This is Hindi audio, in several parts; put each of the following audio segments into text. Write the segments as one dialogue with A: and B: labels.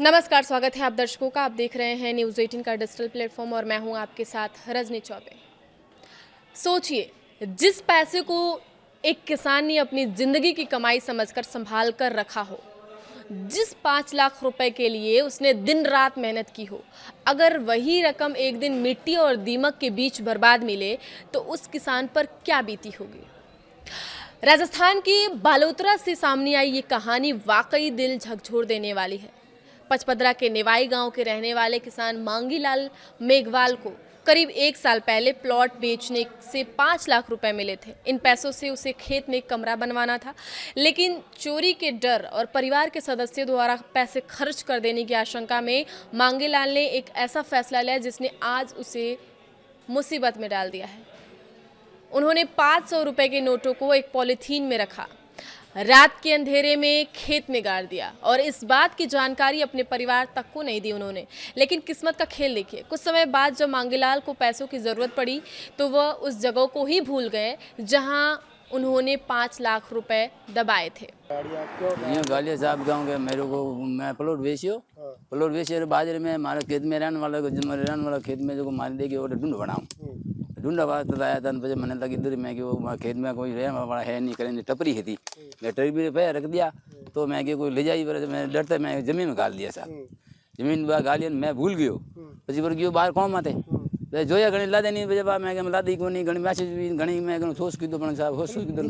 A: नमस्कार, स्वागत है आप दर्शकों का। आप देख रहे हैं न्यूज़ 18 का डिजिटल प्लेटफॉर्म और मैं हूं आपके साथ रजनी चौबे। सोचिए, जिस पैसे को एक किसान ने अपनी ज़िंदगी की कमाई समझकर संभाल कर रखा हो, जिस 5 लाख रुपए के लिए उसने दिन रात मेहनत की हो, अगर वही रकम एक दिन मिट्टी और दीमक के बीच बर्बाद मिले तो उस किसान पर क्या बीती होगी। राजस्थान की बालोतरा से सामने आई ये कहानी वाकई दिल झकझोर देने वाली है। पचपदरा के निवाई गांव के रहने वाले किसान मांगीलाल मेघवाल को करीब 1 साल पहले प्लॉट बेचने से 5 लाख रुपए मिले थे। इन पैसों से उसे खेत में एक कमरा बनवाना था, लेकिन चोरी के डर और परिवार के सदस्यों द्वारा पैसे खर्च कर देने की आशंका में मांगीलाल ने एक ऐसा फैसला लिया जिसने आज उसे मुसीबत में डाल दिया है। उन्होंने 500 रुपए के नोटों को एक पॉलीथीन में रखा, रात के अंधेरे में खेत में गाड़ दिया और इस बात की जानकारी अपने परिवार तक को नहीं दी उन्होंने। लेकिन किस्मत का खेल देखिए, कुछ समय बाद जब मांगीलाल को पैसों की ज़रूरत पड़ी तो वह उस जगह को ही भूल गए जहां उन्होंने 5 लाख रुपए दबाए थे।
B: गालिया साहब गाँव के मेरे को मैं प्लॉट बेचे बाजार में हमारे खेत में रहने वाला खेत में जो मार दे के और ढूंढ बनाऊँ ढूंढा बात बताया था। फिर मैंने लगी इधर मैं कि वो खेत में कोई रह बड़ा है नहीं करेंगे टपरी है थी, मैं टपरी पे रख दिया तो मैं कि कोई ले जाई पर मैं डरता मैं जमीन में गाल दिया साहब। जमीन में गालिया मैं भूल गयो पी पर गयो बाहर कौन आते जोया घनी ला देनी मैं ला दी को नहीं घनी मैसेज भी घनी मैं सोच की दो साहब होश की दो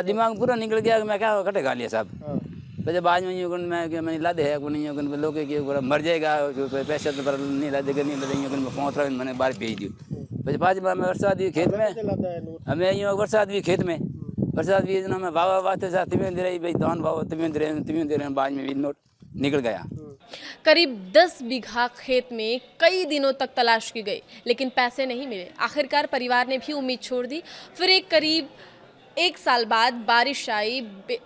B: दिमाग पूरा निकल गया मैं क्या कटे गालिया साहब। फिर बाद में मैं ला दे है को नहीं लोग मर जाएगा पैसा तो नहीं ला देगा नहीं ला पहुँच रहा मैंने बाहर भेज दियो। फिर बाद में बरसात भी खेत में हमें यूँ बरसात भी खेत में बरसात भी मैं बाबा वास्ते साथ तुम्हें दे रही भाई दान बाबा तुम्हें दे रहे बाद में भी नोट निकल गया।
A: करीब 10 बीघा खेत में कई दिनों तक तलाश की गई लेकिन पैसे नहीं मिले। आखिरकार परिवार ने भी उम्मीद छोड़ दी। फिर करीब 1 साल बाद बारिश आई,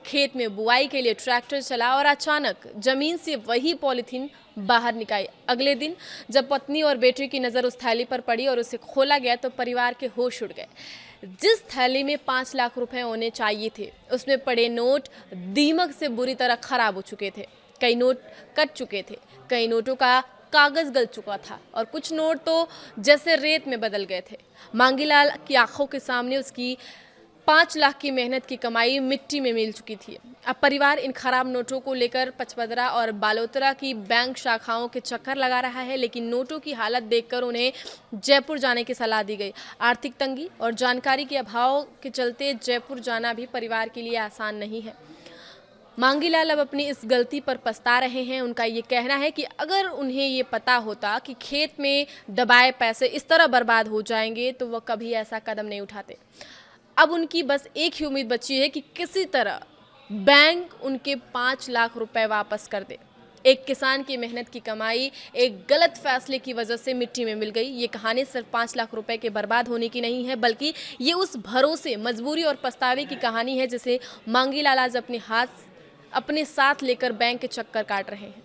A: खेत में बुआई के लिए ट्रैक्टर चला और अचानक जमीन से वही पॉलीथीन बाहर निकाली। अगले दिन जब पत्नी और बेटे की नज़र उस थैली पर पड़ी और उसे खोला गया तो परिवार के होश उड़ गए। जिस थैली में 5 लाख रुपए होने चाहिए थे उसमें पड़े नोट दीमक से बुरी तरह खराब हो चुके थे। कई नोट कट चुके थे, कई नोटों का कागज गल चुका था और कुछ नोट तो जैसे रेत में बदल गए थे। मांगीलाल की आंखों के सामने उसकी 5 लाख की मेहनत की कमाई मिट्टी में मिल चुकी थी। अब परिवार इन खराब नोटों को लेकर पचपदरा और बालोतरा की बैंक शाखाओं के चक्कर लगा रहा है, लेकिन नोटों की हालत देखकर उन्हें जयपुर जाने की सलाह दी गई। आर्थिक तंगी और जानकारी के अभाव के चलते जयपुर जाना भी परिवार के लिए आसान नहीं है। मांगीलाल अब अपनी इस गलती पर पछता रहे हैं। उनका ये कहना है कि अगर उन्हें ये पता होता कि खेत में दबाए पैसे इस तरह बर्बाद हो जाएंगे तो वह कभी ऐसा कदम नहीं उठाते। अब उनकी बस एक ही उम्मीद बची है कि किसी तरह बैंक उनके 5 लाख रुपए वापस कर दे। एक किसान की मेहनत की कमाई एक गलत फैसले की वजह से मिट्टी में मिल गई। ये कहानी सिर्फ 5 लाख रुपए के बर्बाद होने की नहीं है, बल्कि ये उस भरोसे, मजबूरी और पछतावे की कहानी है जिसे मांगीलाल आज अपने साथ लेकर बैंक के चक्कर काट रहे हैं।